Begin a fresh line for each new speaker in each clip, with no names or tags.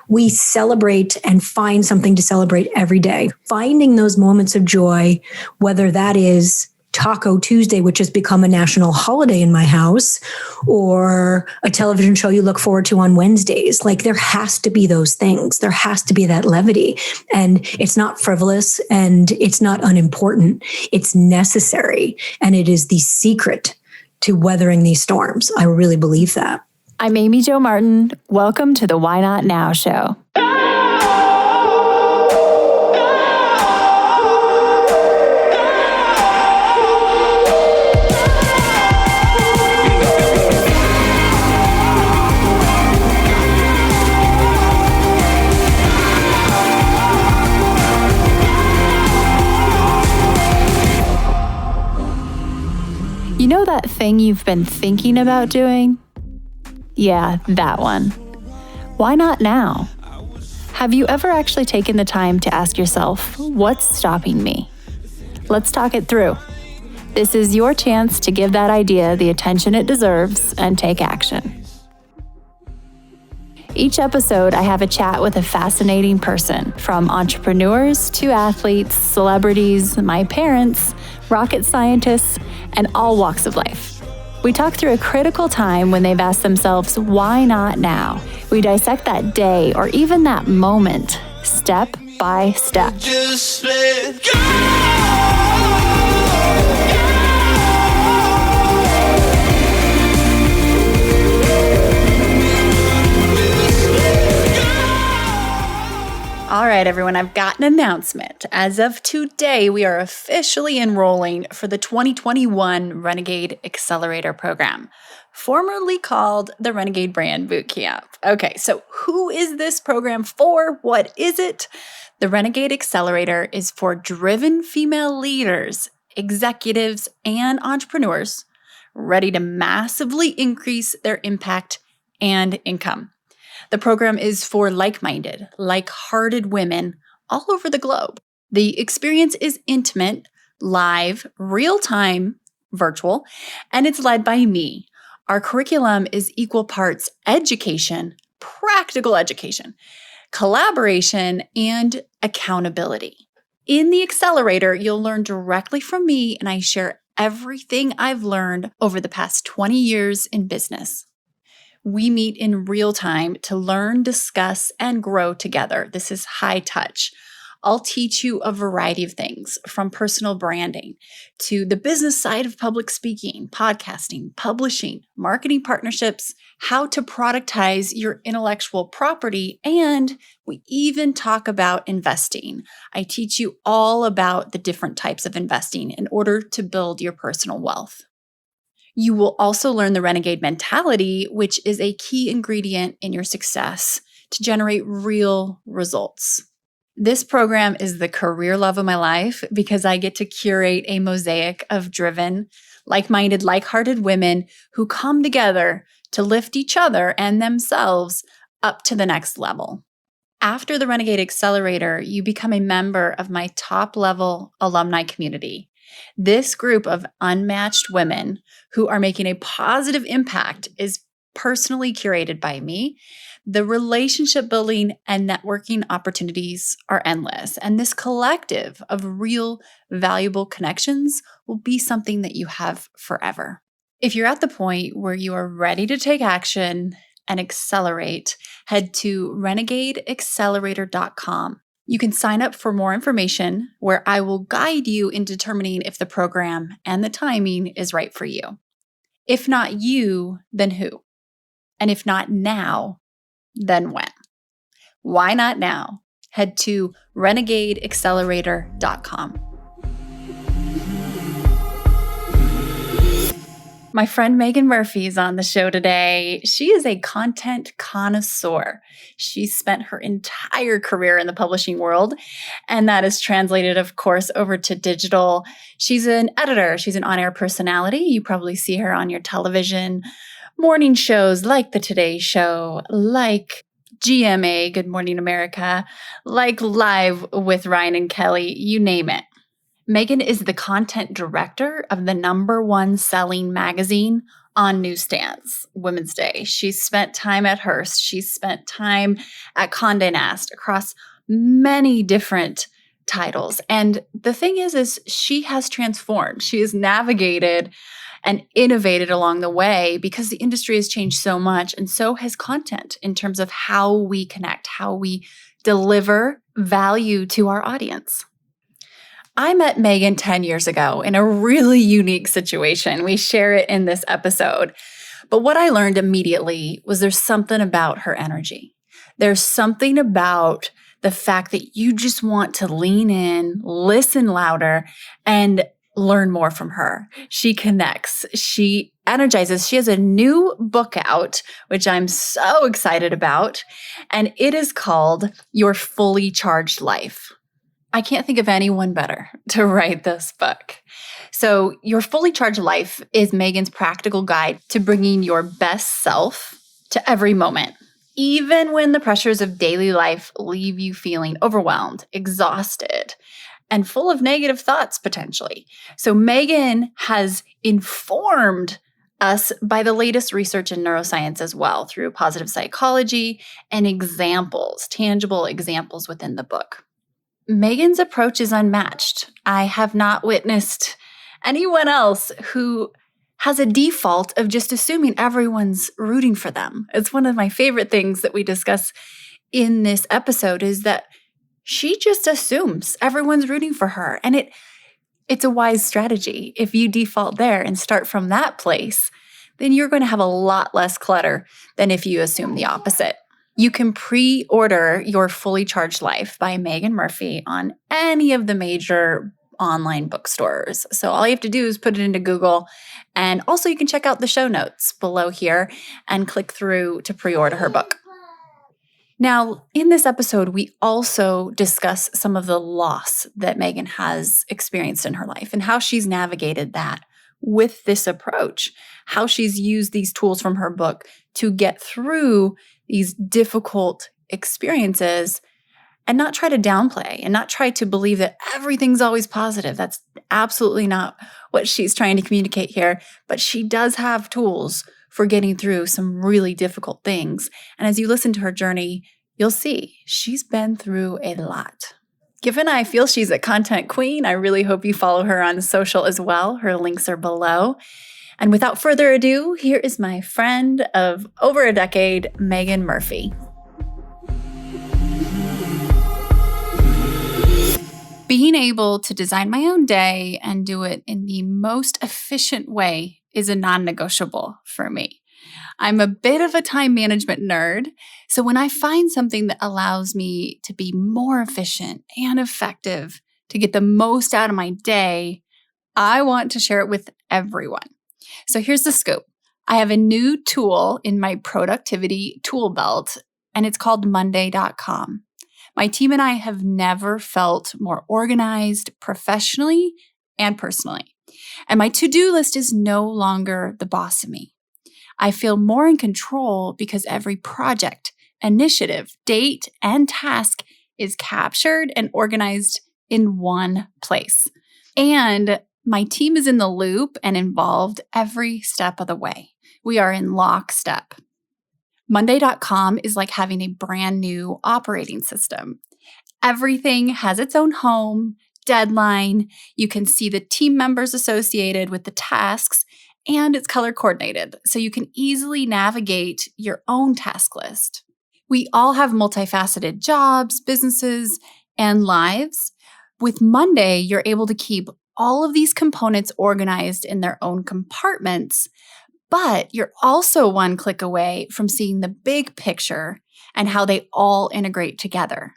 We celebrate and find something to celebrate every day. Finding those moments of joy, whether that is Taco Tuesday, which has become a national holiday in my house, or a television show you look forward to on Wednesdays. Like, there has to be those things. There has to be that levity. And it's not frivolous and it's not unimportant. It's necessary. And it is the secret to weathering these storms. I really believe that.
I'm Amy Jo Martin. Welcome to the Why Not Now show. You know that thing you've been thinking about doing? Yeah, that one. Why not now? Have you ever actually taken the time to ask yourself, what's stopping me? Let's talk it through. This is your chance to give that idea the attention it deserves and take action. Each episode, I have a chat with a fascinating person, from entrepreneurs to athletes, celebrities, my parents, rocket scientists, and all walks of life. We talk through a critical time when they've asked themselves, why not now? We dissect that day or even that moment, step by step.
Just let go.
All right, everyone, I've got an announcement. As of today, we are officially enrolling for the 2021 Renegade Accelerator Program, formerly called the Renegade Brand Bootcamp. Okay, so who is this program for? What is it? The Renegade Accelerator is for driven female leaders, executives, and entrepreneurs ready to massively increase their impact and income. The program is for like-minded, like-hearted women all over the globe. The experience is intimate, live, real-time, virtual, and it's led by me. Our curriculum is equal parts education, practical education, collaboration, and accountability. In the accelerator, you'll learn directly from me, and I share everything I've learned over the past 20 years in business. We meet in real time to learn, discuss, and grow together. This is high touch. I'll teach you a variety of things, from personal branding to the business side of public speaking, podcasting, publishing, marketing partnerships, how to productize your intellectual property, and we even talk about investing. I teach you all about the different types of investing in order to build your personal wealth. You will also learn the renegade mentality, which is a key ingredient in your success to generate real results. This program is the career love of my life because I get to curate a mosaic of driven, like-minded, like-hearted women who come together to lift each other and themselves up to the next level. After the Renegade Accelerator, you become a member of my top-level alumni community. This group of unmatched women who are making a positive impact is personally curated by me. The relationship building and networking opportunities are endless, and this collective of real, valuable connections will be something that you have forever. If you're at the point where you are ready to take action and accelerate, head to renegadeaccelerator.com. You can sign up for more information where I will guide you in determining if the program and the timing is right for you. If not you, then who? And if not now, then when? Why not now? Head to renegadeaccelerator.com. My friend Meaghan Murphy is on the show today. She is a content connoisseur. She spent her entire career in the publishing world, and that is translated, of course, over to digital. She's an editor. She's an on-air personality. You probably see her on your television morning shows like The Today Show, like GMA, Good Morning America, like Live with Ryan and Kelly, you name it. Meaghan is the content director of the #1 selling magazine, on newsstands, Women's Day. She's spent time at Hearst. She's spent time at Condé Nast across many different titles. And the thing is she has transformed. She has navigated and innovated along the way because the industry has changed so much, and so has content in terms of how we connect, how we deliver value to our audience. I met Meaghan 10 years ago in a really unique situation. We share it in this episode. But what I learned immediately was there's something about her energy. There's something about the fact that you just want to lean in, listen louder, and learn more from her. She connects. She energizes. She has a new book out, which I'm so excited about, and it is called Your Fully Charged Life. I can't think of anyone better to write this book. So Your Fully Charged Life is Meaghan's practical guide to bringing your best self to every moment, even when the pressures of daily life leave you feeling overwhelmed, exhausted, and full of negative thoughts potentially. So Meaghan has informed us by the latest research in neuroscience as well through positive psychology and examples, tangible examples within the book. Meaghan's approach is unmatched. I have not witnessed anyone else who has a default of just assuming everyone's rooting for them. It's one of my favorite things that we discuss in this episode is that she just assumes everyone's rooting for her. And it's a wise strategy. If you default there and start from that place, then you're going to have a lot less clutter than if you assume the opposite. You can pre-order Your Fully Charged Life by Meaghan Murphy on any of the major online bookstores. So all you have to do is put it into Google. And also you can check out the show notes below here and click through to pre-order her book. Now, in this episode, we also discuss some of the loss that Meaghan has experienced in her life and how she's navigated that with this approach, how she's used these tools from her book to get through these difficult experiences and not try to downplay and not try to believe that everything's always positive. That's absolutely not what she's trying to communicate here, but she does have tools for getting through some really difficult things. And as you listen to her journey, you'll see she's been through a lot. Given I feel she's a content queen, I really hope you follow her on social as well. Her links are below. And without further ado, here is my friend of over a decade, Meaghan Murphy. Being able to design my own day and do it in the most efficient way is a non-negotiable for me. I'm a bit of a time management nerd, so when I find something that allows me to be more efficient and effective to get the most out of my day, I want to share it with everyone. So here's the scoop. I have a new tool in my productivity tool belt, and it's called Monday.com. My team and I have never felt more organized professionally and personally. And my to-do list is no longer the boss of me. I feel more in control because every project, initiative, date, and task is captured and organized in one place. And my team is in the loop and involved every step of the way. We are in lockstep. Monday.com is like having a brand new operating system. Everything has its own home, deadline. You can see the team members associated with the tasks, and it's color coordinated, so you can easily navigate your own task list. We all have multifaceted jobs, businesses, and lives. With Monday, you're able to keep all of these components organized in their own compartments, but you're also one click away from seeing the big picture and how they all integrate together.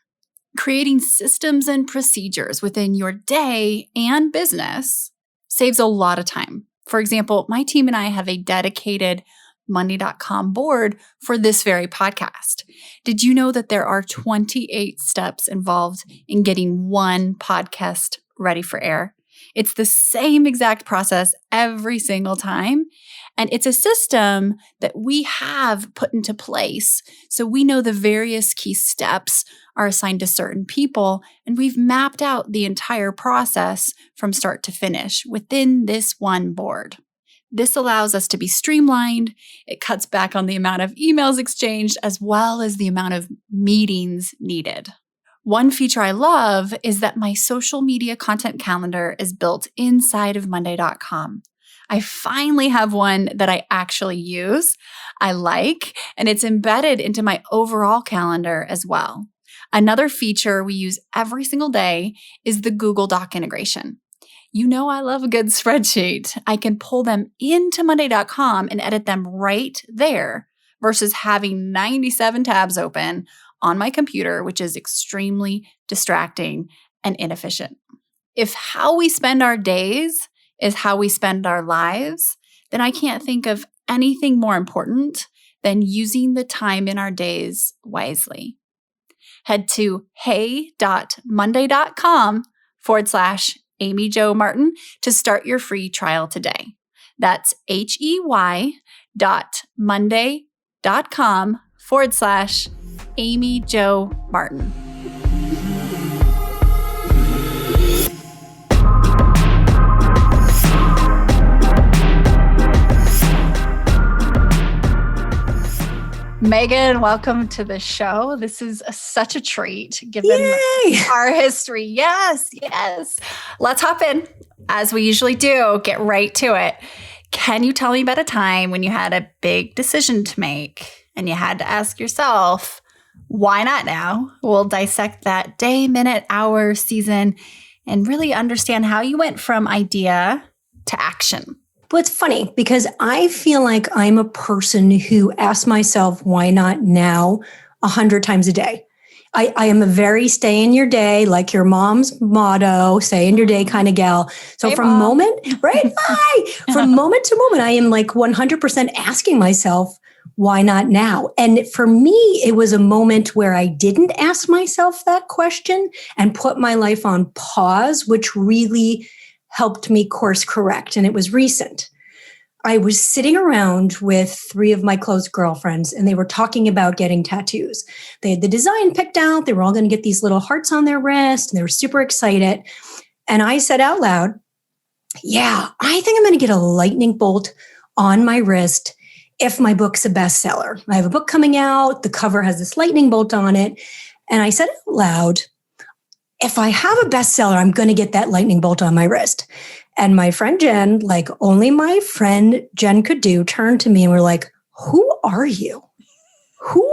Creating systems and procedures within your day and business saves a lot of time. For example, my team and I have a dedicated Monday.com board for this very podcast. Did you know that there are 28 steps involved in getting one podcast ready for air? It's the same exact process every single time. And it's a system that we have put into place. So we know the various key steps are assigned to certain people, and we've mapped out the entire process from start to finish within this one board. This allows us to be streamlined. It cuts back on the amount of emails exchanged as well as the amount of meetings needed. One feature I love is that my social media content calendar is built inside of Monday.com. I finally have one that I actually use, I like, and it's embedded into my overall calendar as well. Another feature we use every single day is the Google Doc integration. You know I love a good spreadsheet. I can pull them into Monday.com and edit them right there versus having 97 tabs open on my computer, which is extremely distracting and inefficient. If how we spend our days is how we spend our lives, then I can't think of anything more important than using the time in our days wisely. Head to hey.monday.com/Amy Jo Martin to start your free trial today. That's hey.monday.com/Amy Jo Martin. Meaghan, welcome to the show. This is such a treat given our history. Yes. Let's hop in. As we usually do, get right to it. Can you tell me about a time when you had a big decision to make and you had to ask yourself, why not now? We'll dissect that day, minute, hour, season, and really understand how you went from idea to action.
Well, it's funny because I feel like I'm a person who asks myself, why not now 100 times a day. I am a very stay in your day, like your mom's motto, stay in your day kind of gal. So
hey,
from
Mom.
moment, right? From moment to moment, I am like 100% asking myself, why not now? And for me, it was a moment where I didn't ask myself that question and put my life on pause, which really helped me course correct. And it was recent. I was sitting around with 3 of my close girlfriends, and they were talking about getting tattoos. They had the design picked out. They were all going to get these little hearts on their wrist, and they were super excited. And I said out loud, yeah, I think I'm going to get a lightning bolt on my wrist if my book's a bestseller. I have a book coming out. The cover has this lightning bolt on it. And I said out loud, if I have a bestseller, I'm going to get that lightning bolt on my wrist. And my friend Jen, like only my friend Jen could do, turned to me and were like, who are you? Who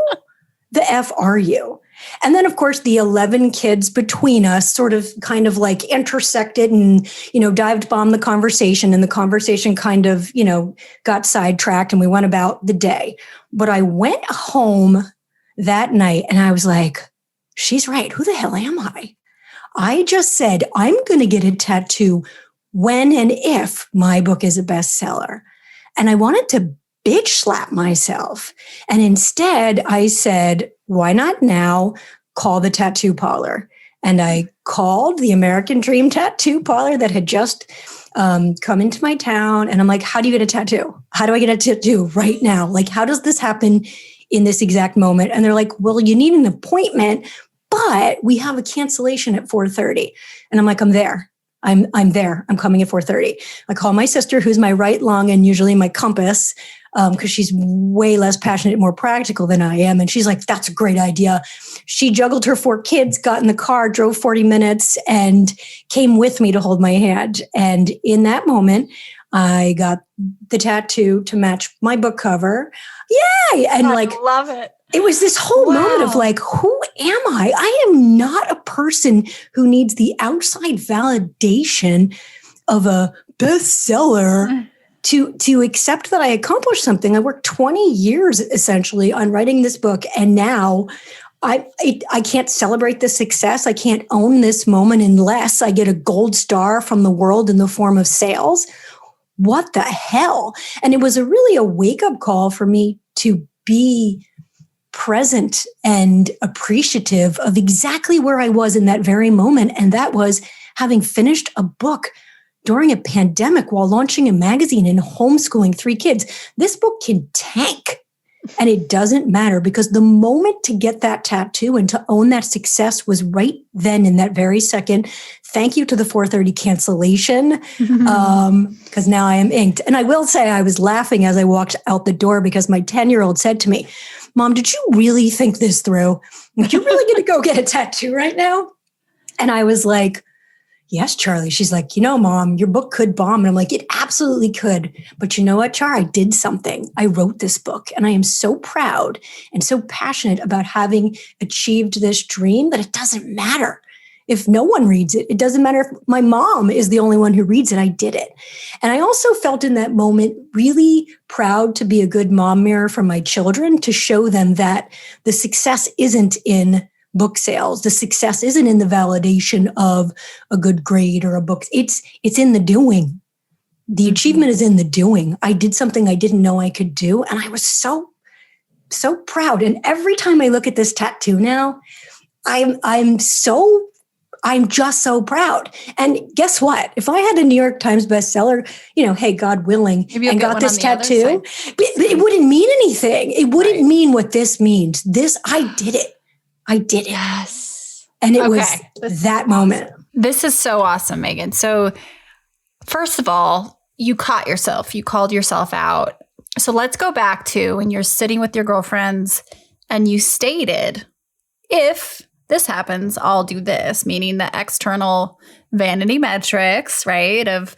the F are you? And then, of course, the 11 kids between us sort of kind of like intersected and, dived bomb the conversation. And the conversation kind of, got sidetracked and we went about the day. But I went home that night and I was like, she's right. Who the hell am I? I just said, I'm going to get a tattoo when and if my book is a bestseller. And I wanted to bitch slap myself. And instead I said, why not now? Call the tattoo parlor. And I called the American Dream Tattoo Parlor that had just come into my town. And I'm like, how do you get a tattoo? How do I get a tattoo right now? Like, how does this happen in this exact moment? And they're like, well, you need an appointment, but we have a cancellation at 4:30. And I'm like, I'm there. I'm there. I'm coming at 4:30. I call my sister, who's my right lung and usually my compass, because she's way less passionate, more practical than I am. And she's like, that's a great idea. She juggled her 4 kids, got in the car, drove 40 minutes, and came with me to hold my hand. And in that moment, I got the tattoo to match my book cover. Yay! And
I love it.
It was this whole moment of like, who am I? I am not a person who needs the outside validation of a bestseller to accept that I accomplished something. I worked 20 years essentially on writing this book. And now I can't celebrate this success. I can't own this moment unless I get a gold star from the world in the form of sales. What the hell? And it was really a wake-up call for me to be present and appreciative of exactly where I was in that very moment. And that was having finished a book during a pandemic while launching a magazine and homeschooling 3 kids. This book can tank. And it doesn't matter because the moment to get that tattoo and to own that success was right then in that very second. Thank you to the 4:30 cancellation because now I am inked. And I will say I was laughing as I walked out the door because my 10-year-old said to me, Mom, did you really think this through? Are you really going to go get a tattoo right now? And I was like, yes, Charlie. She's like, Mom, your book could bomb. And I'm like, it absolutely could. But you know what, Char? I did something. I wrote this book and I am so proud and so passionate about having achieved this dream that it doesn't matter if no one reads it. It doesn't matter if my mom is the only one who reads it. I did it. And I also felt in that moment really proud to be a good mom mirror for my children, to show them that the success isn't in book sales. The success isn't in the validation of a good grade or a book. It's in the doing. The achievement is in the doing. I did something I didn't know I could do. And I was so proud. And every time I look at this tattoo now, I'm just so proud. And guess what? If I had a New York Times bestseller, hey, God willing, and got this tattoo, it wouldn't mean anything. It wouldn't mean what this means. I did it. I did it.
Yes.
And it was that moment.
This is so awesome, Meaghan. So first of all, you caught yourself. You called yourself out. So let's go back to when you're sitting with your girlfriends and you stated, if this happens, I'll do this, meaning the external vanity metrics, right, of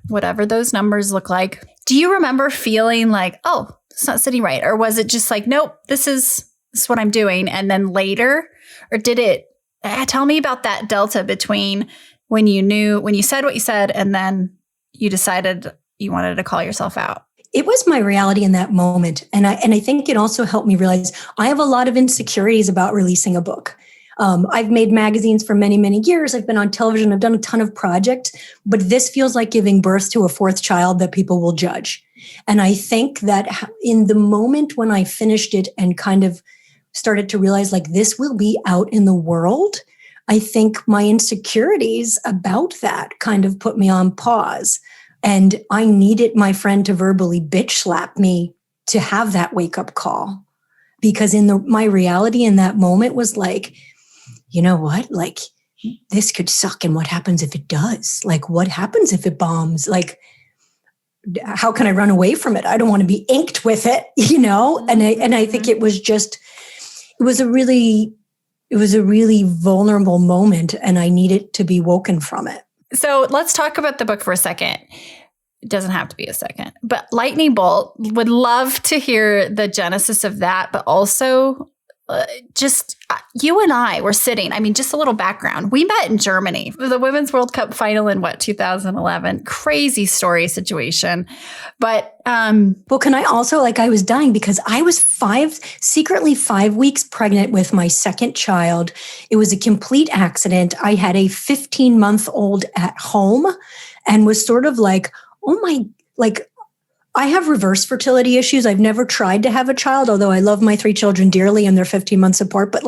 whatever those numbers look like. Do you remember feeling like, oh, it's not sitting right? Or was it just like, nope, this is what I'm doing? And then later, or did it, tell me about that delta between when you said what you said, and then you decided you wanted to call yourself out.
It was my reality in that moment. And I think it also helped me realize I have a lot of insecurities about releasing a book. I've made magazines for many, many years. I've been on television. I've done a ton of projects, but this feels like giving birth to a fourth child that people will judge. And I think that in the moment when I finished it and kind of started to realize like this will be out in the world, I think my insecurities about that kind of put me on pause. And I needed my friend to verbally bitch slap me to have that wake up call. Because my reality in that moment was like, you know what? Like, this could suck. And what happens if it does? Like, what happens if it bombs? Like, how can I run away from it? I don't want to be inked with it, you know? And I think it was a really vulnerable moment, and I needed to be woken from it.
So let's talk about the book for a second. It doesn't have to be a second, but Lightning Bolt, would love to hear the genesis of that, but also just you and I were sitting, just a little background. We met in Germany for the Women's World Cup final in 2011. Crazy story situation. But,
well, can I also, I was dying because I was secretly 5 weeks pregnant with my second child. It was a complete accident. I had a 15-month-old at home and was sort of like, I have reverse fertility issues. I've never tried to have a child, although I love my 3 children dearly and they're 15 months apart. But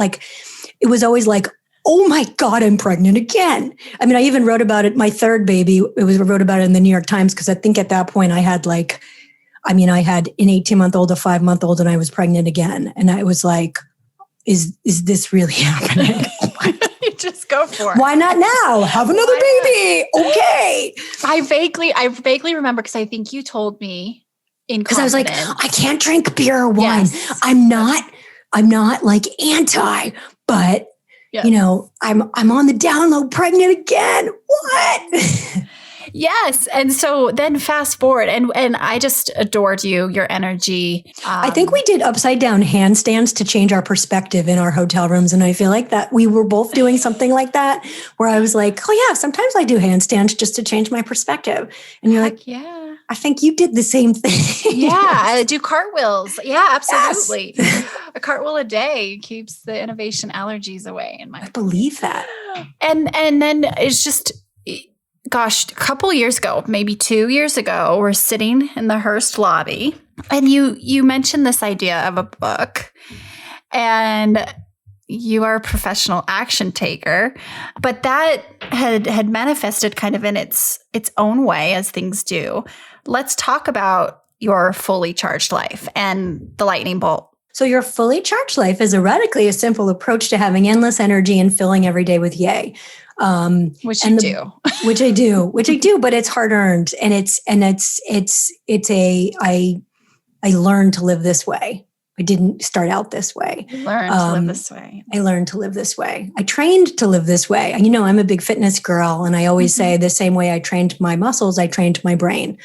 it was always like, oh my God, I'm pregnant again. I even wrote about it. My third baby, wrote about it in the New York Times because I think at that point I had I had an 18-month-old, a 5-month-old, and I was pregnant again. And I was like, is this really happening?
Just go for it.
Why not now? Have another baby. Okay.
I vaguely remember because I think you told me
because I was like, I can't drink beer or wine.
Yes.
I'm not anti, but I'm on the down low, pregnant again. What?
Yes. And so then fast forward, and I just adored your energy.
I think we did upside down handstands to change our perspective in our hotel rooms. And I feel like that we were both doing something like that, where I was like, oh yeah, sometimes I do handstands just to change my perspective. And you're like,
yeah,
I think you did the same thing.
Yeah, I do cartwheels. Yeah, absolutely. Yes. A cartwheel a day keeps the innovation allergies away. I
believe that.
And then it's just, gosh, a couple years ago, maybe 2 years ago, we're sitting in the Hearst lobby, and you mentioned this idea of a book, and you are a professional action taker, but that had manifested kind of in its own way, as things do. Let's talk about
your fully charged life and the lightning bolt?
So your fully charged life is theoretically a simple approach to having endless energy and filling every day with yay.
Which you do.
Which I do, but it's hard earned. And I learned to live this way. I didn't start out this way.
Learn to live this way.
I learned to live this way. I trained to live this way. And, I'm a big fitness girl. And I always say the same way I trained my muscles, I trained my brain.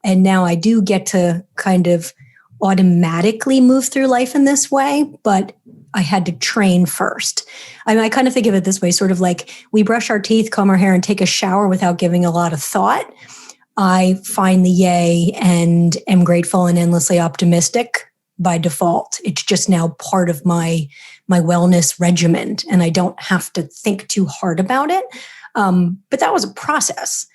And now I do get to kind of automatically move through life in this way, but I had to train first. I kind of think of it this way, sort of like we brush our teeth, comb our hair, and take a shower without giving a lot of thought. I find the yay and am grateful and endlessly optimistic by default. It's just now part of my wellness regimen, and I don't have to think too hard about it. But that was a process.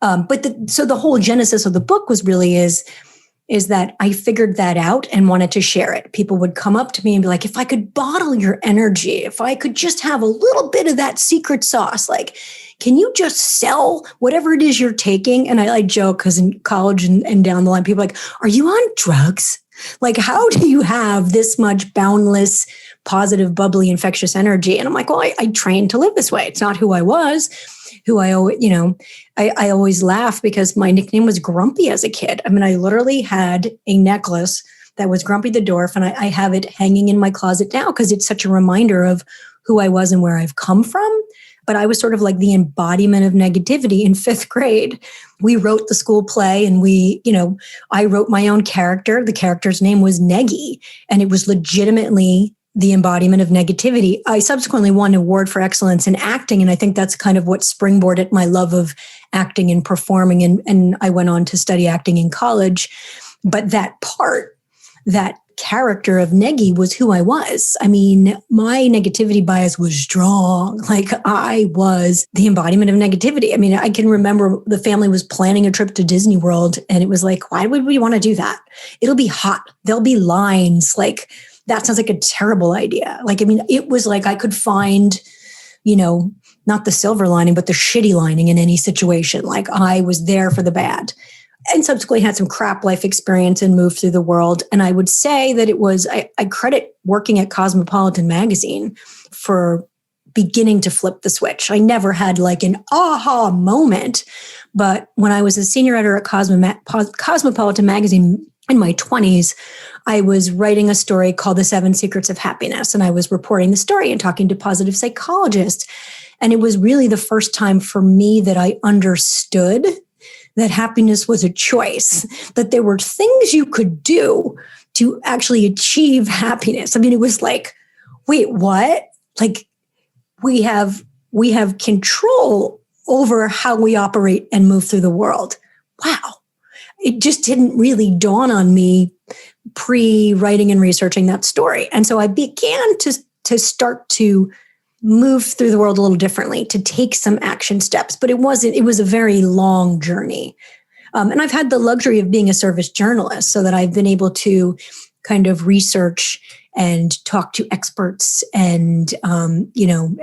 So the whole genesis of the book was really is that I figured that out and wanted to share it. People would come up to me and be like, if I could bottle your energy, if I could just have a little bit of that secret sauce, like, can you just sell whatever it is you're taking? And I joke because in college and down the line, people are like, are you on drugs? Like, how do you have this much boundless, positive, bubbly, infectious energy? And I'm like, well, I trained to live this way. It's not who I was. I always laugh because my nickname was Grumpy as a kid. I mean, I literally had a necklace that was Grumpy the Dwarf, and I have it hanging in my closet now because it's such a reminder of who I was and where I've come from. But I was sort of like the embodiment of negativity in 5th grade. We wrote the school play and I wrote my own character. The character's name was Neggy, and it was legitimately the embodiment of negativity. I subsequently won an award for excellence in acting. And I think that's kind of what springboarded my love of acting and performing. And I went on to study acting in college. But that character of Neggy was who I was. I mean, my negativity bias was strong. Like, I was the embodiment of negativity. I mean, I can remember the family was planning a trip to Disney World, and it was like, why would we want to do that? It'll be hot. There'll be lines. Like, that sounds like a terrible idea. Like, I mean, it was like I could find, not the silver lining, but the shitty lining in any situation. Like, I was there for the bad. And subsequently had some crap life experience and moved through the world. And I would say that it was, I credit working at Cosmopolitan magazine for beginning to flip the switch. I never had like an aha moment. But when I was a senior editor at Cosmopolitan magazine in my 20s, I was writing a story called The 7 Secrets of Happiness. And I was reporting the story and talking to positive psychologists. And it was really the first time for me that I understood that happiness was a choice, that there were things you could do to actually achieve happiness. I mean, it was like, wait, what? Like, we have control over how we operate and move through the world. Wow. It just didn't really dawn on me pre-writing and researching that story. And so I began to start to move through the world a little differently, to take some action steps. But it was a very long journey. And I've had the luxury of being a service journalist so that I've been able to kind of research and talk to experts and,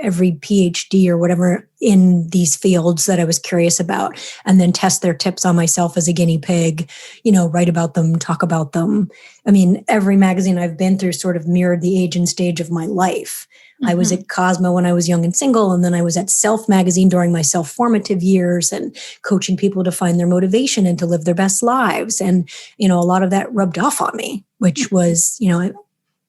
every PhD or whatever in these fields that I was curious about, and then test their tips on myself as a guinea pig, write about them, talk about them. I mean, every magazine I've been through sort of mirrored the age and stage of my life. I was at Cosmo when I was young and single, and then I was at Self magazine during my self-formative years and coaching people to find their motivation and to live their best lives. And, a lot of that rubbed off on me, which was,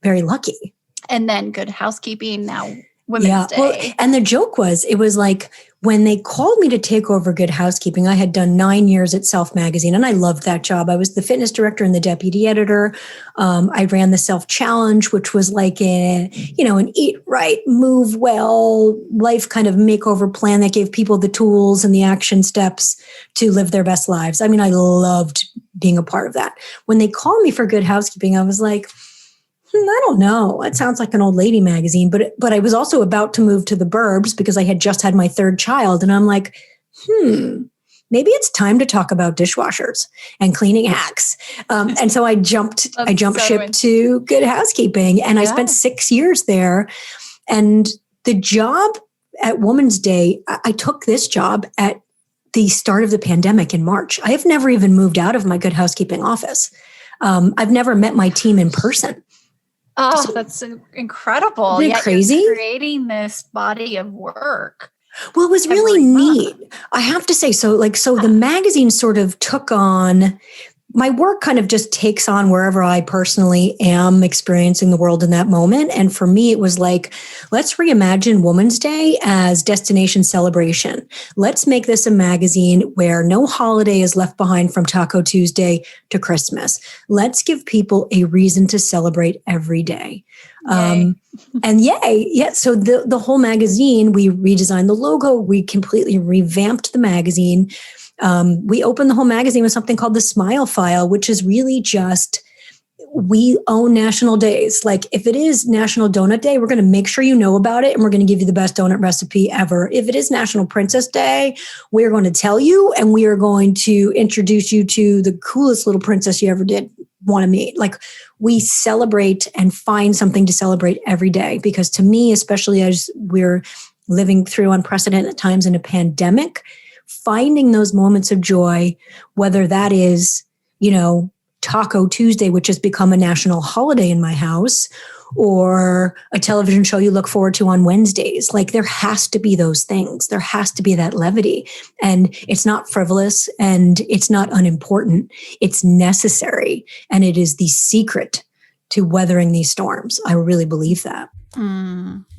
very lucky.
And then Good Housekeeping, now Women's Day.
Well, and the joke was, it was like when they called me to take over Good Housekeeping, I had done 9 years at Self magazine, and I loved that job. I was the fitness director and the deputy editor. I ran the Self Challenge, which was like an eat right, move well, life kind of makeover plan that gave people the tools and the action steps to live their best lives. I mean, I loved being a part of that. When they called me for Good Housekeeping, I was like, I don't know. It sounds like an old lady magazine, but I was also about to move to the burbs because I had just had my 3rd child. And I'm like, maybe it's time to talk about dishwashers and cleaning hacks. And so I jumped ship to Good Housekeeping, and I spent 6 years there. And the job at Women's Day, I took this job at the start of the pandemic in March. I have never even moved out of my Good Housekeeping office. I've never met my team in person.
Oh, that's incredible.
Isn't it crazy?
You're creating this body of work.
Well, it was really neat. I have to say, so the magazine sort of took on, my work kind of just takes on wherever I personally am experiencing the world in that moment. And for me, it was like, let's reimagine Women's Day as destination celebration. Let's make this a magazine where no holiday is left behind from Taco Tuesday to Christmas. Let's give people a reason to celebrate every day.
Yay.
And yay. Yeah. So the whole magazine, we redesigned the logo. We completely revamped the magazine. We opened the whole magazine with something called the Smile File, which is really just, we own national days. Like if it is National Donut Day, we're going to make sure you know about it and we're going to give you the best donut recipe ever. If it is National Princess Day, we're going to tell you and we are going to introduce you to the coolest little princess you ever did want to meet. Like we celebrate and find something to celebrate every day, because to me, especially as we're living through unprecedented times in a pandemic, finding those moments of joy, whether that is, Taco Tuesday, which has become a national holiday in my house, or a television show you look forward to on Wednesdays. Like there has to be those things. There has to be that levity. And it's not frivolous and it's not unimportant. It's necessary. And it is the secret to weathering these storms. I really believe that.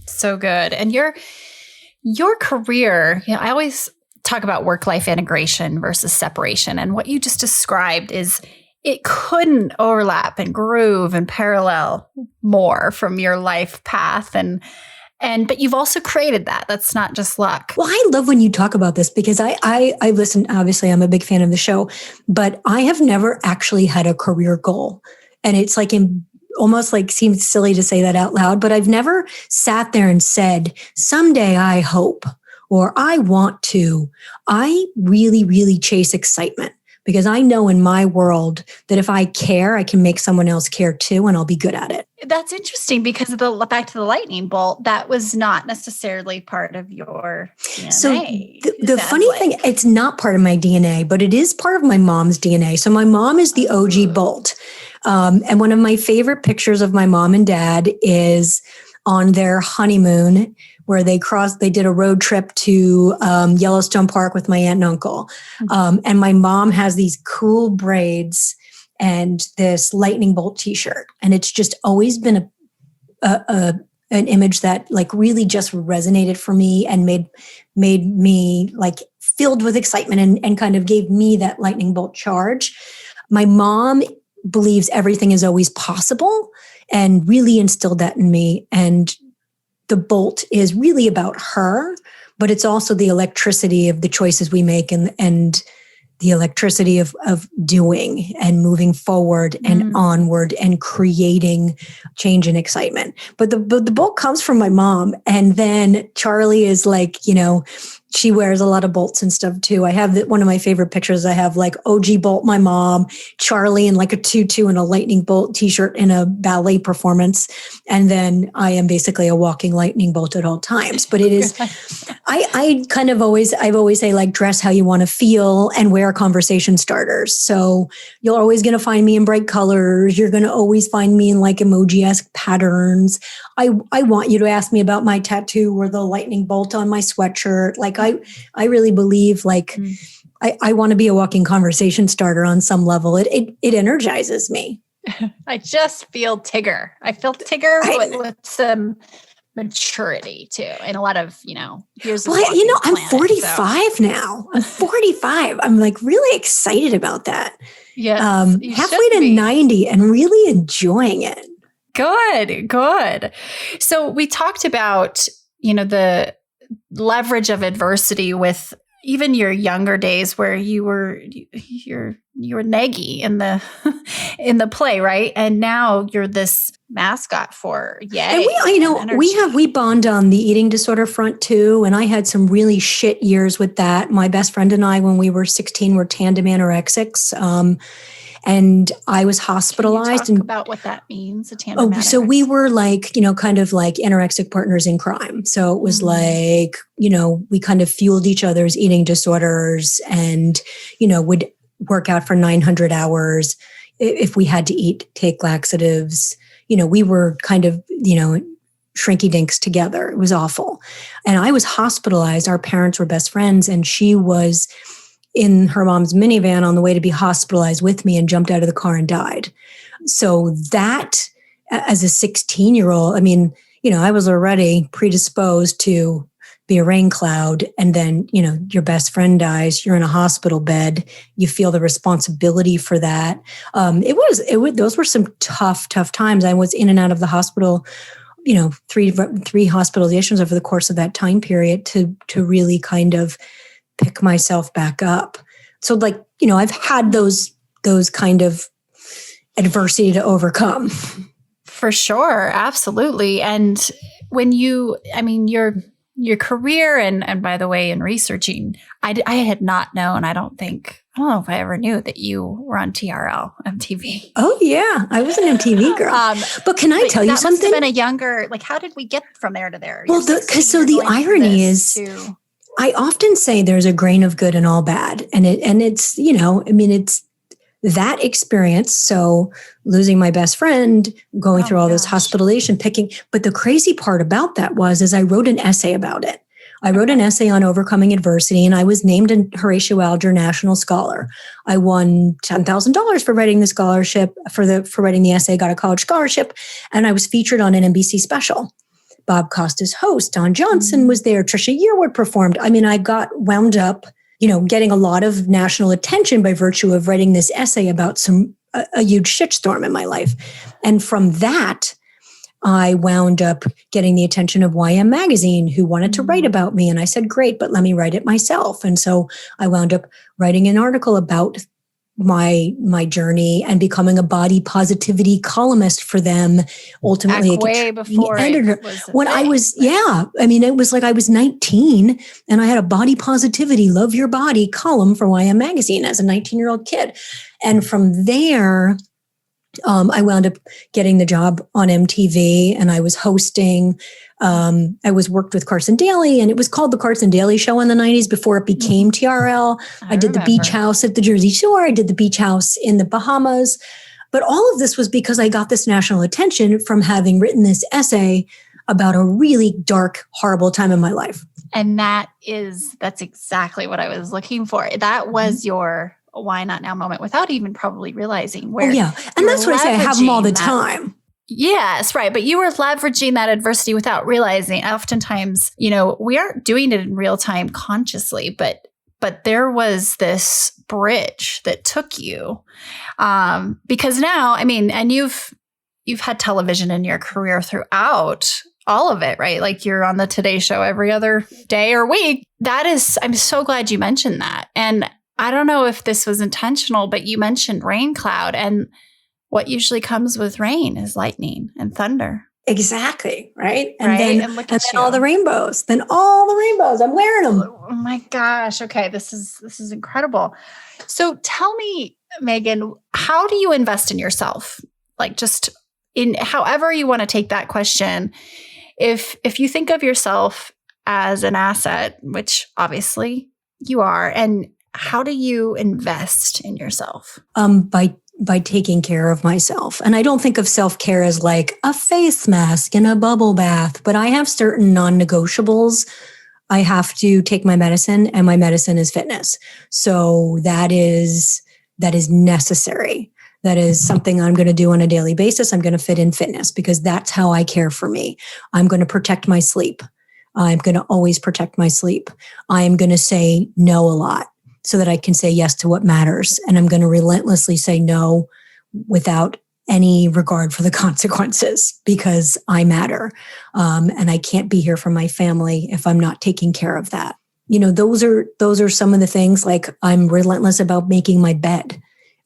So good. And your career, I always talk about work-life integration versus separation. And what you just described is it couldn't overlap and groove and parallel more from your life path. But you've also created that. That's not just luck.
Well, I love when you talk about this because I listen, obviously I'm a big fan of the show, but I have never actually had a career goal. And it's like almost like seems silly to say that out loud, but I've never sat there and said, someday I hope, or I want to. I really, really chase excitement because I know in my world that if I care, I can make someone else care too, and I'll be good at it.
That's interesting because back to the lightning bolt, that was not necessarily part of your DNA.
So the funny thing, it's not part of my DNA, but it is part of my mom's DNA. So my mom is the OG Bolt. And one of my favorite pictures of my mom and dad is on their honeymoon, where they did a road trip to Yellowstone Park with my aunt and uncle. And my mom has these cool braids and this lightning bolt t-shirt. And it's just always been an image that like really just resonated for me and made me like filled with excitement and kind of gave me that lightning bolt charge. My mom believes everything is always possible and really instilled that in me. And the bolt is really about her, but it's also the electricity of the choices we make and the electricity of doing and moving forward and onward and creating change and excitement. But the bolt comes from my mom. And then Charlie is like, she wears a lot of bolts and stuff too. I have one of my favorite pictures. I have like OG Bolt, my mom, Charlie in like a tutu and a lightning bolt t-shirt in a ballet performance. And then I am basically a walking lightning bolt at all times. But it is, I've always say like dress how you want to feel and wear conversation starters. So you're always going to find me in bright colors. You're going to always find me in like emoji-esque patterns. I want you to ask me about my tattoo or the lightning bolt on my sweatshirt. Like I really believe like I want to be a walking conversation starter on some level. It energizes me.
I just feel Tigger. I feel Tigger with some maturity too. And a lot of, years of
I'm 45 now. I'm 45. I'm like really excited about that.
Yeah.
Halfway to 90 and really enjoying it.
Good. So we talked about, the leverage of adversity with even your younger days where you were neggy in the play, right? And now you're this
mascot for Yay.
And we bond on the eating disorder front too. And I had some really shit years with that. My best friend and I, when we were 16, were tandem anorexics. And I was
Can you
hospitalized.
talk about what that means, a tandem addict?
So we were like, kind of like anorexic partners in crime. So it was like, we kind of fueled each other's eating disorders and, would work out for 900 hours. If we had to take laxatives, we were kind of, shrinky dinks together. It was awful. And I was hospitalized. Our parents were best friends, and she was in her mom's minivan on the way to be hospitalized with me and jumped out of the car and died. So that, as a 16-year-old, I was already predisposed to be a rain cloud. And then, your best friend dies, you're in a hospital bed, you feel the responsibility for that. Those were some tough times. I was in and out of the hospital, three hospitalizations over the course of that time period to really kind of pick myself back up. So I've had those kind of adversity to overcome.
For sure. Absolutely. And when your career and by the way, in researching, I had not known, I don't know if I ever knew that you were on TRL MTV.
Oh yeah. I was an MTV girl. But can I tell you something?
Must have been a younger, how did we get from there to there?
Well, the irony is, I often say there's a grain of good in all bad. And it's, it's that experience. So losing my best friend, going through all this hospitalization, but the crazy part about that is I wrote an essay about it. I wrote an essay on overcoming adversity, and I was named a Horatio Alger National Scholar. I won $10,000 for writing the scholarship, for writing the essay, got a college scholarship, and I was featured on an NBC special. Bob Costas host, Don Johnson was there, Trisha Yearwood performed. I got wound up, getting a lot of national attention by virtue of writing this essay about a huge shitstorm in my life. And from that, I wound up getting the attention of YM Magazine, who wanted to write about me. And I said, great, but let me write it myself. And so I wound up writing an article about my journey and becoming a body positivity columnist for them. Ultimately,
way before
editor. When I was, it was like I was 19 and I had a body positivity, love your body column for YM Magazine as a 19-year-old kid. And from there, I wound up getting the job on MTV, and I was hosting. I worked with Carson Daly, and it was called the Carson Daly Show in the 90s before it became TRL. I did the beach house at the Jersey Shore. I did the beach house in the Bahamas. But all of this was because I got this national attention from having written this essay about a really dark, horrible time in my life.
And that's exactly what I was looking for. That was your why not now moment without even probably realizing where.
Oh, yeah. And that's what I say. I have them all the time.
Yes, right. But you were leveraging that adversity without realizing. Oftentimes, we aren't doing it in real time consciously, but there was this bridge that took you. Because now, and you've had television in your career throughout all of it, right? Like you're on the Today Show every other day or week. I'm so glad you mentioned that. And I don't know if this was intentional, but you mentioned rain cloud, and what usually comes with rain is lightning and thunder.
Exactly. Right.
And
then all the rainbows, I'm wearing them.
Oh my gosh. Okay. This is incredible. So tell me, Meaghan,
how do you invest in yourself? Like just in however you want to take that question. If you think of yourself as an asset, which obviously you are, and how do you invest in yourself?
By taking care of myself. And I don't think of self-care as like a face mask and a bubble bath, but I have certain non-negotiables. I have to take my medicine, and my medicine is fitness. So that is necessary. That is something I'm going to do on a daily basis. I'm going to fit in fitness because that's how I care for me. I'm going to protect my sleep. I'm going to always protect my sleep. I'm going to say no a lot, so that I can say yes to what matters. And I'm going to relentlessly say no without any regard for the consequences because I matter. And I can't be here for my family if I'm not taking care of that. Those are some of the things. Like I'm relentless about making my bed.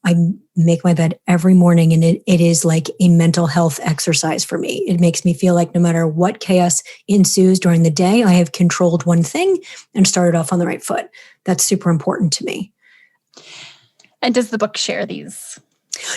I make my bed every morning, and it is like a mental health exercise for me. It makes me feel like no matter what chaos ensues during the day, I have controlled one thing and started off on the right foot. That's super important to me.
And does the book share these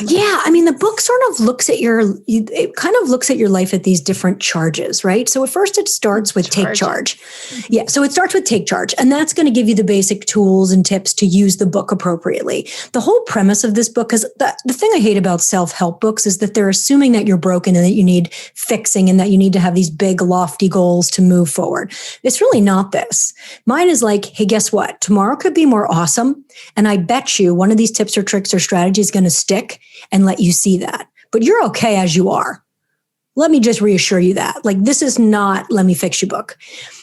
Yeah, I mean, the book sort of looks at it kind of looks at your life at these different charges, right? So at first it starts with take charge. Yeah, so it starts with take charge, and that's going to give you the basic tools and tips to use the book appropriately. The whole premise of this book is the thing I hate about self-help books is that they're assuming that you're broken and that you need fixing and that you need to have these big, lofty goals to move forward. It's really not this. Mine is like, hey, guess what? Tomorrow could be more awesome, and I bet you one of these tips or tricks or strategies is going to stick and let you see that. But you're okay as you are. Let me just reassure you that. Like, this is not let me fix you book.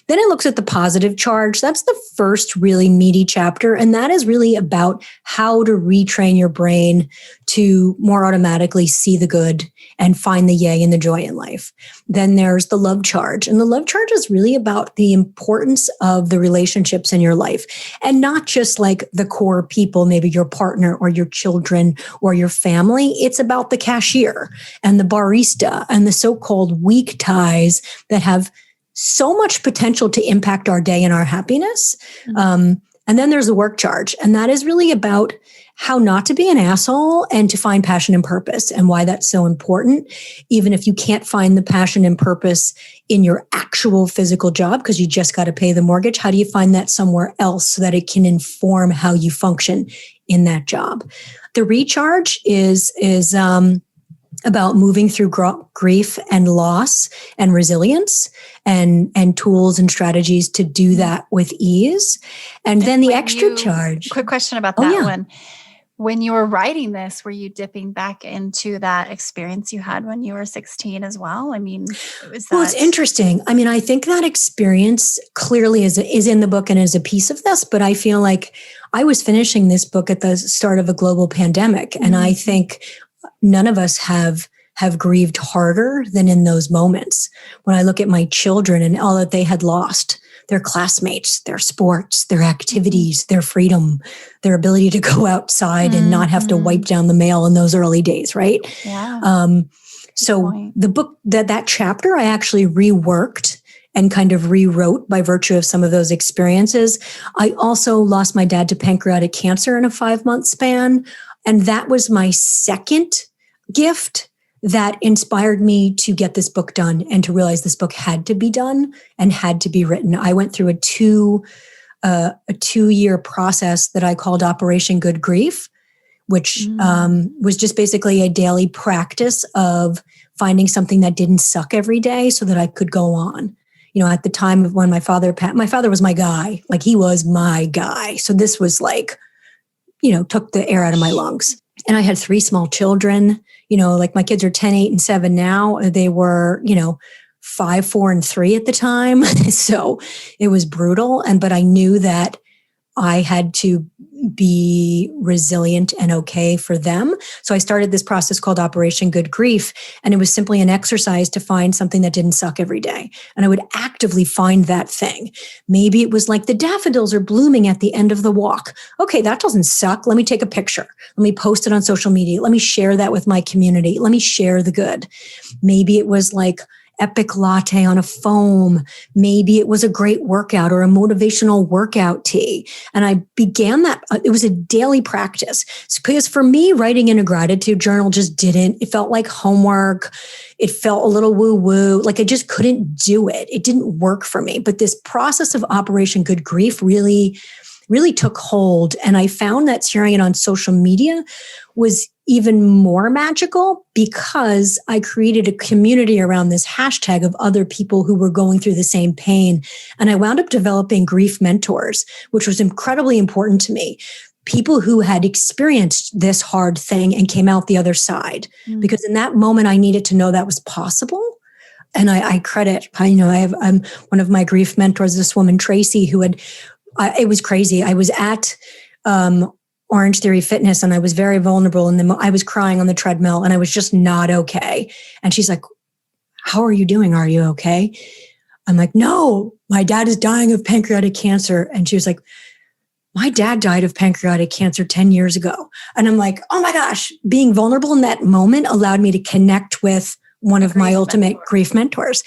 Then it looks at the positive charge. That's the first really meaty chapter. And that is really about how to retrain your brain to more automatically see the good and find the yay and the joy in life. Then there's the love charge. And the love charge is really about the importance of the relationships in your life and not just like the core people, maybe your partner or your children or your family. It's about the cashier and the barista and the so-called weak ties that have so much potential to impact our day and our happiness. And then there's the work charge. And that is really about how not to be an asshole and to find passion and purpose and why that's so important. Even if you can't find the passion and purpose in your actual physical job because you just got to pay the mortgage, how do you find that somewhere else so that it can inform how you function in that job? The recharge is about moving through grief and loss and resilience and tools and strategies to do that with ease. And then the extra charge.
Quick question about that one. When you were writing this, were you dipping back into that experience you had when you were 16 as well? I mean,
Well, it's interesting. I mean, I think that experience clearly is in the book and is a piece of this, but I feel like I was finishing this book at the start of a global pandemic. And I think none of us have grieved harder than in those moments. When I look at my children and all that they had lost, their classmates, their sports, their activities, their freedom, their ability to go outside and not have to wipe down the mail in those early days, right?
Yeah.
So the book, that chapter, I actually reworked and kind of rewrote by virtue of some of those experiences. I also lost my dad to pancreatic cancer in a 5-month span. And that was my second gift that inspired me to get this book done and to realize this book had to be done and had to be written. I went through a 2-year process that I called Operation Good Grief, which was just basically a daily practice of finding something that didn't suck every day so that I could go on. You know, at the time of when my father was my guy, like he was my guy. So this was like, you know, took the air out of my lungs. And I had 3 small children, you know, like my kids are 10, 8, and 7 now. They were, you know, 5, 4, and 3 at the time. So it was brutal. But I knew that I had to be resilient and okay for them. So I started this process called Operation Good Grief. And it was simply an exercise to find something that didn't suck every day. And I would actively find that thing. Maybe it was like the daffodils are blooming at the end of the walk. Okay, that doesn't suck. Let me take a picture. Let me post it on social media. Let me share that with my community. Let me share the good. Maybe it was like epic latte on a foam. Maybe it was a great workout or a motivational workout tea. And I began that. It was a daily practice because for me, writing in a gratitude journal just didn't. It felt like homework. It felt a little woo-woo. Like I just couldn't do it. It didn't work for me. But this process of Operation Good Grief really took hold. And I found that sharing it on social media was even more magical because I created a community around this hashtag of other people who were going through the same pain. And I wound up developing grief mentors, which was incredibly important to me. People who had experienced this hard thing and came out the other side. Because in that moment, I needed to know that was possible. And I credit, I'm one of my grief mentors, this woman, Tracy, who had, it was crazy. I was at Orange Theory Fitness and I was very vulnerable and I was crying on the treadmill and I was just not okay. And she's like, how are you doing? Are you okay? I'm like, no, my dad is dying of pancreatic cancer. And she was like, my dad died of pancreatic cancer 10 years ago. And I'm like, oh my gosh, being vulnerable in that moment allowed me to connect with one of my ultimate grief mentors.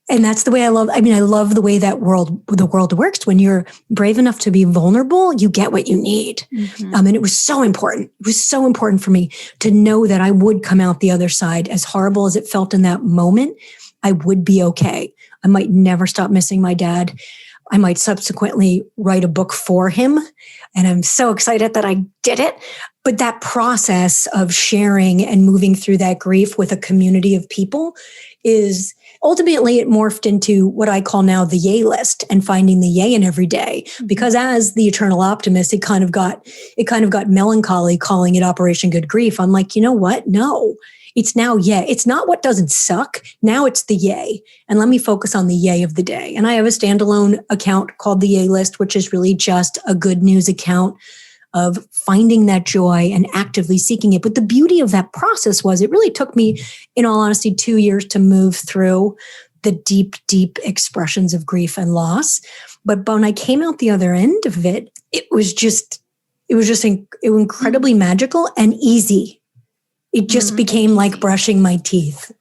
And that's the way I love the way the world works. When you're brave enough to be vulnerable, you get what you need.
Mm-hmm.
And it was so important. It was so important for me to know that I would come out the other side. As horrible as it felt in that moment, I would be okay. I might never stop missing my dad. I might subsequently write a book for him. And I'm so excited that I did it. But that process of sharing and moving through that grief with a community of people is ultimately it morphed into what I call now the yay list and finding the yay in every day. Because as the eternal optimist, it kind of got melancholy calling it Operation Good Grief. I'm like, you know what? No, it's now yay. It's not what doesn't suck. Now it's the yay. And let me focus on the yay of the day. And I have a standalone account called the Yay List, which is really just a good news account of finding that joy and actively seeking it. But the beauty of that process was it really took me, in all honesty, 2 years to move through the deep, deep expressions of grief and loss. But when I came out the other end of it, it was incredibly magical and easy. It just became like brushing my teeth.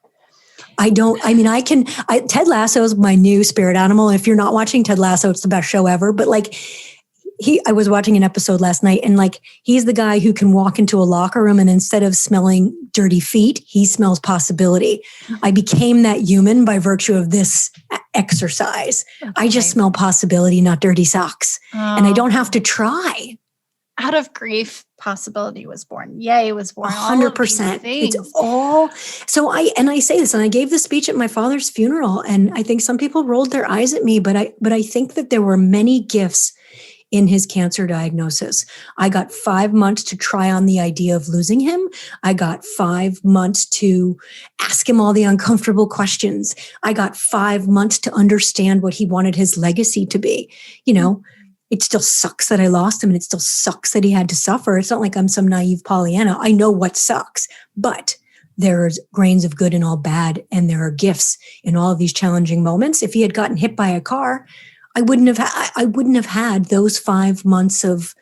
Ted Lasso is my new spirit animal. If you're not watching Ted Lasso, it's the best show ever. But I was watching an episode last night and he's the guy who can walk into a locker room and instead of smelling dirty feet, he smells possibility. I became that human by virtue of this exercise. Okay. I just smell possibility, not dirty socks. And I don't have to try.
Out of grief, possibility was born. Yay was born.
100%. It's all. So I say this, and I gave the speech at my father's funeral, and I think some people rolled their eyes at me, but I think that there were many gifts in his cancer diagnosis. I got 5 months to try on the idea of losing him. I got 5 months to ask him all the uncomfortable questions. I got 5 months to understand what he wanted his legacy to be. It still sucks that I lost him and it still sucks that he had to suffer. It's not like I'm some naive Pollyanna. I know what sucks, but there's grains of good in all bad, and there are gifts in all of these challenging moments. If he had gotten hit by a car, I wouldn't have had those 5 months of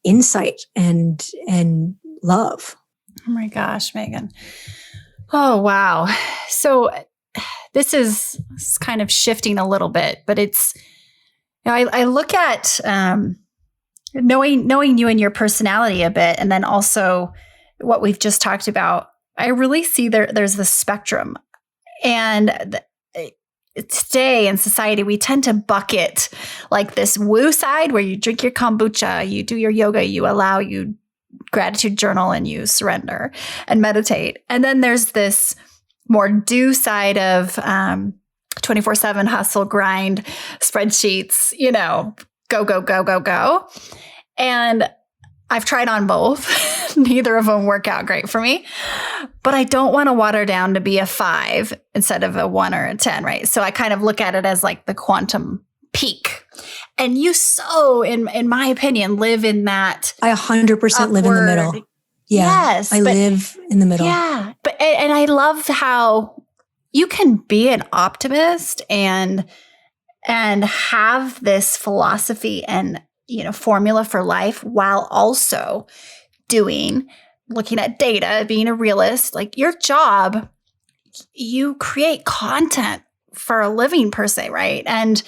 insight and love.
Oh my gosh, Meaghan. Oh, wow. So this is kind of shifting a little bit, but it's, I look at knowing you and your personality a bit, and then also what we've just talked about. I really see there's this spectrum, and today in society we tend to bucket like this woo side where you drink your kombucha, you do your yoga, you gratitude journal, and you surrender and meditate, and then there's this more do side of 24/7 hustle, grind, spreadsheets, go, go, go, go, go. And I've tried on both. Neither of them work out great for me, but I don't want to water down to be a 5 instead of a 1 or a 10, right? So I kind of look at it as like the quantum peak. And you in my opinion, live in that.
I 100% live in the middle. Yeah,
yes.
I live in the middle.
Yeah. And I love how you can be an optimist and have this philosophy and, formula for life while also looking at data, being a realist. Like your job, you create content for a living per se, right? And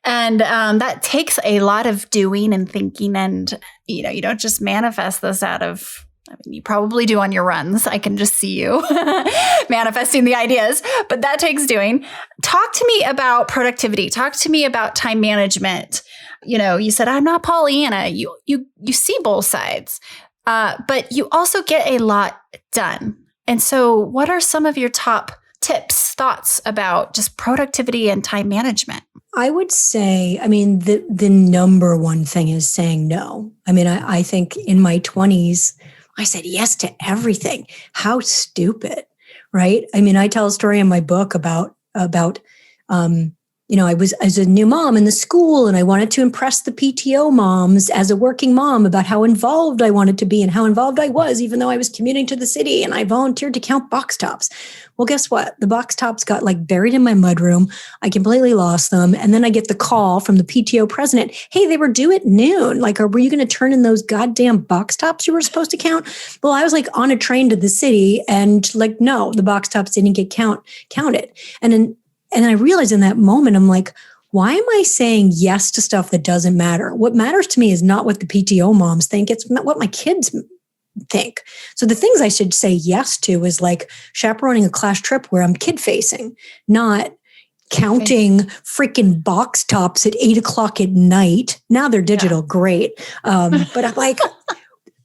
that takes a lot of doing and thinking, and, you don't just manifest this out of, you probably do on your runs. I can just see you manifesting the ideas, but that takes doing. Talk to me about productivity. Talk to me about time management. You said, I'm not Pollyanna. You see both sides, but you also get a lot done. And so what are some of your top tips, thoughts about just productivity and time management?
I would say, the number one thing is saying no. I think in my 20s, I said yes to everything. How stupid, right? I tell a story in my book about I was as a new mom in the school, and I wanted to impress the PTO moms as a working mom about how involved I wanted to be and how involved I was, even though I was commuting to the city, and I volunteered to count box tops. Well, guess what? The box tops got buried in my mudroom. I completely lost them. And then I get the call from the PTO president. Hey, they were due at noon. Were you going to turn in those goddamn box tops you were supposed to count? Well, I was on a train to the city, and no, the box tops didn't get counted. And And I realized in that moment, I'm like, why am I saying yes to stuff that doesn't matter? What matters to me is not what the PTO moms think. It's what my kids think. So the things I should say yes to is like chaperoning a class trip where I'm kid facing, not counting freaking box tops at 8:00 at night. Now they're digital, great. But I'm like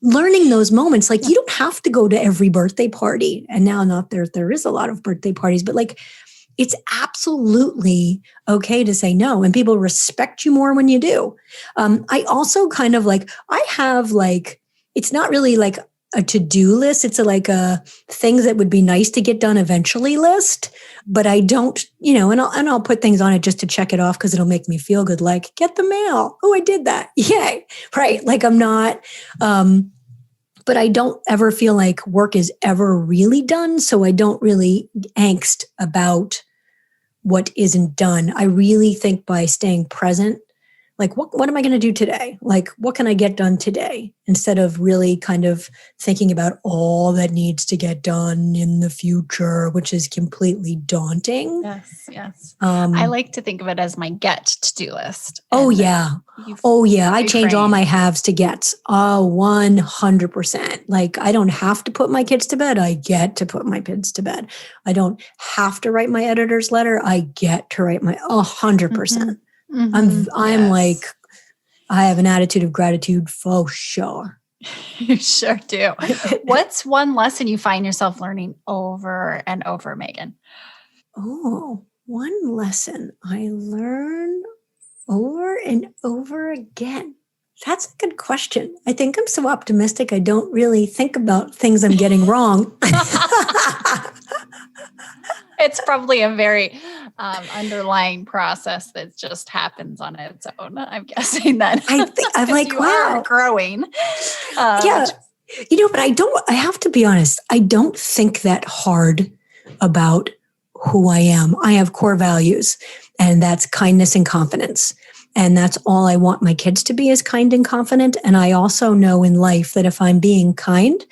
learning those moments, like you don't have to go to every birthday party. And now not there is a lot of birthday parties, but like it's absolutely okay to say no. And people respect you more when you do. I also kind of like, I have like, it's not really like a to-do list. It's like a things that would be nice to get done eventually list, but I don't, and I'll put things on it just to check it off because it'll make me feel good. Like get the mail. Oh, I did that. Yay. Right. Like I'm not, but I don't ever feel like work is ever really done. So I don't really angst about what isn't done. I really think by staying present, like what am I going to do today? Like what can I get done today? Instead of really kind of thinking about all that needs to get done in the future, which is completely daunting.
Yes. I like to think of it as my get to-do list.
Oh yeah. I change all my haves to gets. 100%. Like I don't have to put my kids to bed. I get to put my kids to bed. I don't have to write my editor's letter. I get to write my 100%. I'm like, I have an attitude of gratitude for sure.
You sure do. What's one lesson you find yourself learning over and over, Meaghan?
Oh, one lesson I learn over and over again. That's a good question. I think I'm so optimistic. I don't really think about things I'm getting wrong.
It's probably a very underlying process that just happens on its own. I'm guessing that.
I'm like,
you
wow,
are growing.
Yeah, but I have to be honest. I don't think that hard about who I am. I have core values, and that's kindness and confidence. And that's all I want my kids to be, is kind and confident. And I also know in life that if I'm being kind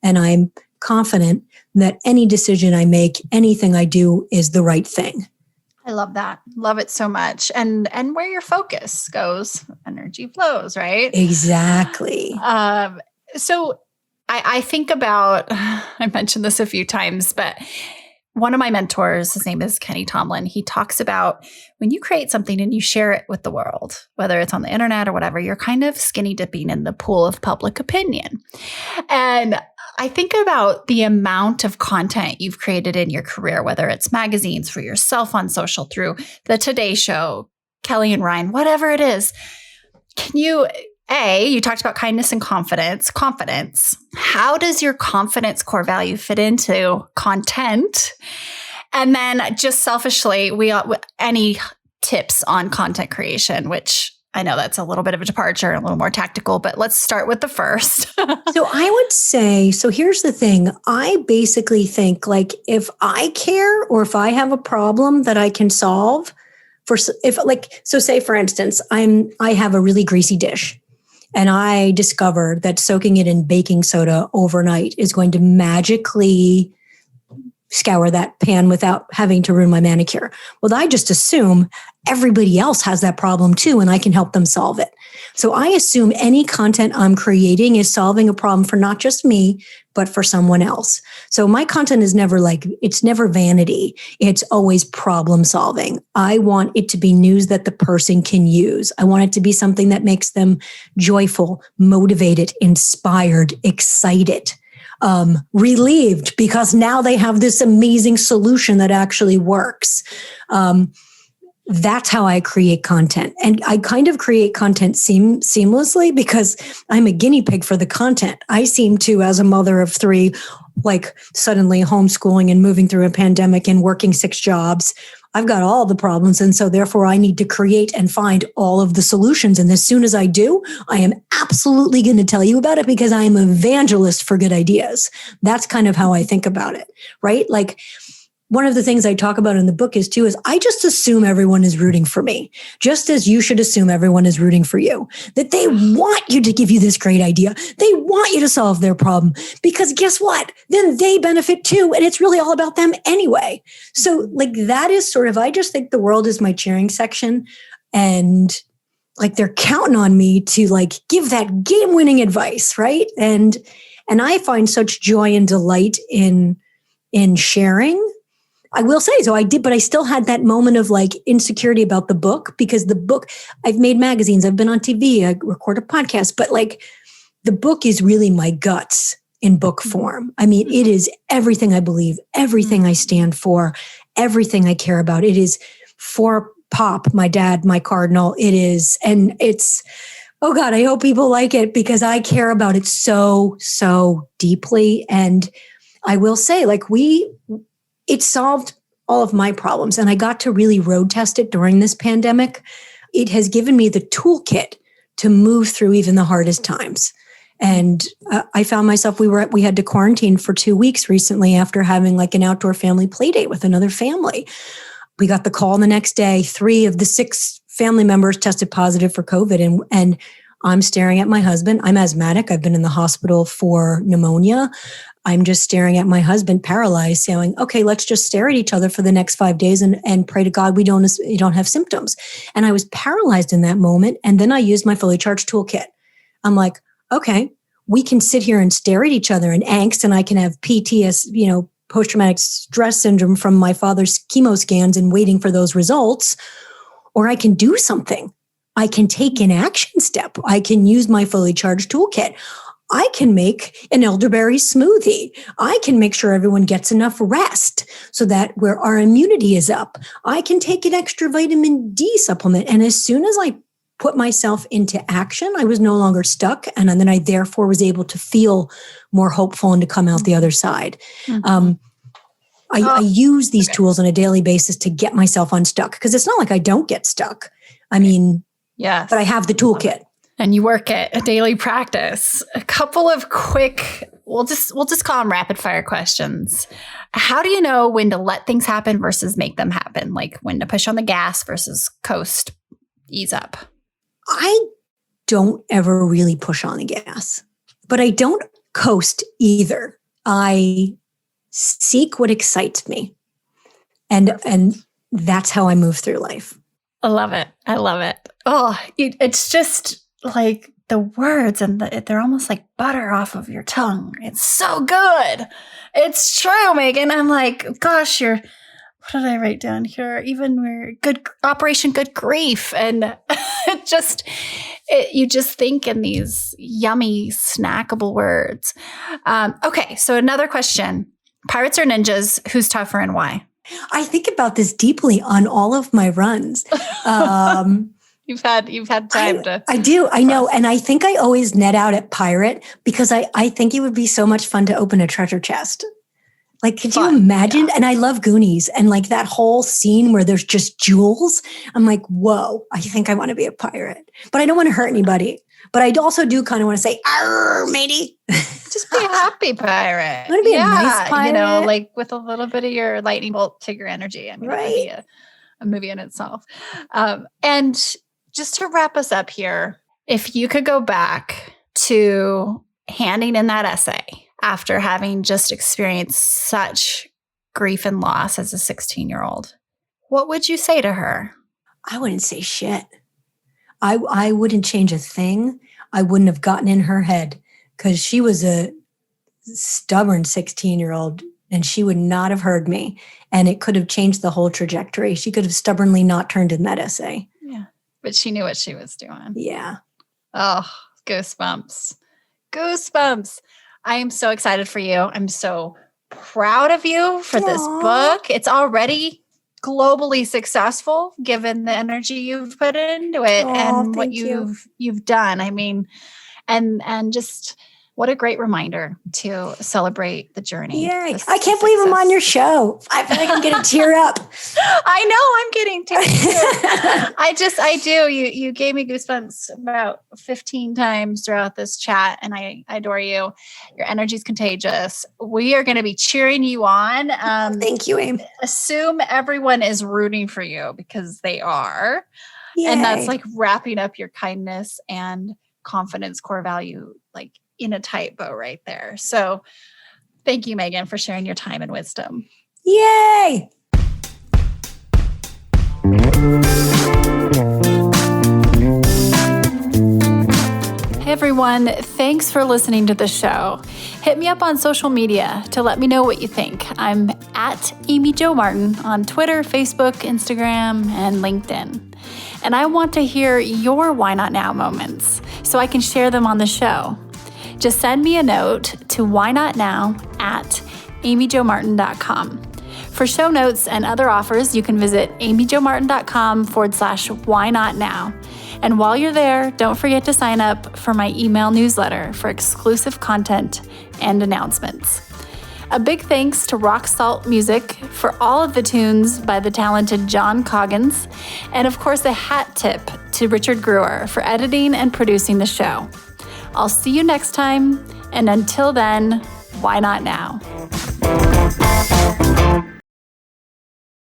and I'm confident, that any decision I make, anything I do is the right thing.
I love that. Love it so much. And where your focus goes, energy flows, right?
Exactly.
So I think about, I mentioned this a few times, but one of my mentors, his name is Kenny Tomlin, he talks about when you create something and you share it with the world, whether it's on the internet or whatever, you're kind of skinny dipping in the pool of public opinion. And I think about the amount of content you've created in your career, whether it's magazines, for yourself on social, through the Today Show, Kelly and Ryan, whatever it is. Can you, you talked about kindness and confidence. How does your confidence core value fit into content? And then just selfishly, any tips on content creation, which I know that's a little bit of a departure, a little more tactical, but let's start with the first.
So I would say, so here's the thing. I basically think like if I care or if I have a problem that I can solve say for instance, I have a really greasy dish and I discover that soaking it in baking soda overnight is going to magically scour that pan without having to ruin my manicure. Well, I just assume everybody else has that problem too, and I can help them solve it. So I assume any content I'm creating is solving a problem for not just me, but for someone else. So my content is never it's never vanity. It's always problem solving. I want it to be news that the person can use. I want it to be something that makes them joyful, motivated, inspired, excited. Relieved because now they have this amazing solution that actually works. That's how I create content. And I kind of create content seamlessly because I'm a guinea pig for the content. I seem to, as a mother of 3, like suddenly homeschooling and moving through a pandemic and working 6 jobs, I've got all the problems. And so therefore I need to create and find all of the solutions. And as soon as I do, I am absolutely going to tell you about it because I am an evangelist for good ideas. That's kind of how I think about it, right? Like one of the things I talk about in the book is I just assume everyone is rooting for me, just as you should assume everyone is rooting for you, that they want you to give you this great idea. They want you to solve their problem, because guess what? Then they benefit too. And it's really all about them anyway. So like that is sort of, I just think the world is my cheering section, and like they're counting on me to like give that game-winning advice. Right. And I find such joy and delight in sharing. I will say, so I did, but I still had that moment of like insecurity about the book, because the book, I've made magazines, I've been on TV, I record a podcast, but like the book is really my guts in book form. I mean, it is everything I believe, everything I stand for, everything I care about. It is for Pop, my dad, my cardinal. It is, and it's, oh God, I hope people like it, because I care about it so, so deeply. And I will say, like it solved all of my problems, and I got to really road test it during this pandemic. It has given me the toolkit to move through even the hardest times. And I found myself, we had to quarantine for 2 weeks recently after having like an outdoor family play date with another family. We got the call the next day. 3 of the 6 family members tested positive for COVID. And I'm staring at my husband. I'm asthmatic. I've been in the hospital for pneumonia. I'm just staring at my husband, paralyzed, saying, okay, let's just stare at each other for the next 5 days and pray to God we don't have symptoms. And I was paralyzed in that moment. And then I used my fully charged toolkit. I'm like, okay, we can sit here and stare at each other in angst, and I can have PTSD, post-traumatic stress syndrome from my father's chemo scans and waiting for those results, or I can do something. I can take an action step. I can use my fully charged toolkit. I can make an elderberry smoothie. I can make sure everyone gets enough rest so that where our immunity is up. I can take an extra vitamin D supplement. And as soon as I put myself into action, I was no longer stuck. And then I therefore was able to feel more hopeful and to come out the other side. Mm-hmm. I use these tools on a daily basis to get myself unstuck, because it's not like I don't get stuck. I mean,
yes,
but I have the toolkit.
And you work at a daily practice. A couple of quick, we'll just call them rapid fire questions. How do you know when to let things happen versus make them happen? Like when to push on the gas versus coast, ease up?
I don't ever really push on the gas, but I don't coast either. I seek what excites me. And that's how I move through life.
I love it. I love it. Oh, it's just like the words and they're almost like butter off of your tongue. It's so good. It's true, Meaghan. I'm like, gosh, what did I write down here? Even we're good, Operation Good Grief. And you just think in these yummy, snackable words. Okay. So another question, pirates or ninjas, who's tougher and why?
I think about this deeply on all of my runs.
You've had time to.
I do. I know. And I think I always net out at pirate, because I think it would be so much fun to open a treasure chest. Like, could you imagine? Yeah. And I love Goonies, and like that whole scene where there's just jewels. I'm like, whoa, I think I want to be a pirate, but I don't want to hurt anybody. But I also do kind of want to say, arr, matey.
Just be a happy pirate.
I want to be a nice pirate.
Like with a little bit of your lightning bolt to your energy. I mean, right. It would be a movie in itself. And just to wrap us up here, if you could go back to handing in that essay after having just experienced such grief and loss as a 16-year-old, what would you say to her?
I wouldn't say shit. I wouldn't change a thing. I wouldn't have gotten in her head, because she was a stubborn 16-year-old and she would not have heard me. And it could have changed the whole trajectory. She could have stubbornly not turned in that essay.
Yeah. But she knew what she was doing.
Yeah.
Oh, goosebumps. Goosebumps. I am so excited for you. I'm so proud of you for this book. It's already globally successful given the energy you've put into it and what you've done. I mean, and just What a great reminder to celebrate the journey.
Yay. I can't believe I'm on your show. I feel like I'm going to tear up.
I know I'm getting teary. I do. You gave me goosebumps about 15 times throughout this chat, and I adore you. Your energy is contagious. We are going to be cheering you on.
Thank you, Aim.
Assume everyone is rooting for you because they are.
Yay.
And that's like wrapping up your kindness and confidence core value, like in a tight bow right there. So thank you, Meaghan, for sharing your time and wisdom.
Yay!
Hey everyone, thanks for listening to the show. Hit me up on social media to let me know what you think. I'm at Amy Jo Martin on Twitter, Facebook, Instagram, and LinkedIn. And I want to hear your Why Not Now moments so I can share them on the show. Just send me a note to whynotnow@amyjomartin.com. For show notes and other offers, you can visit amyjomartin.com/whynotnow. And while you're there, don't forget to sign up for my email newsletter for exclusive content and announcements. A big thanks to Rock Salt Music for all of the tunes by the talented John Coggins. And of course, a hat tip to Richard Brewer for editing and producing the show. I'll see you next time, and until then, why not now?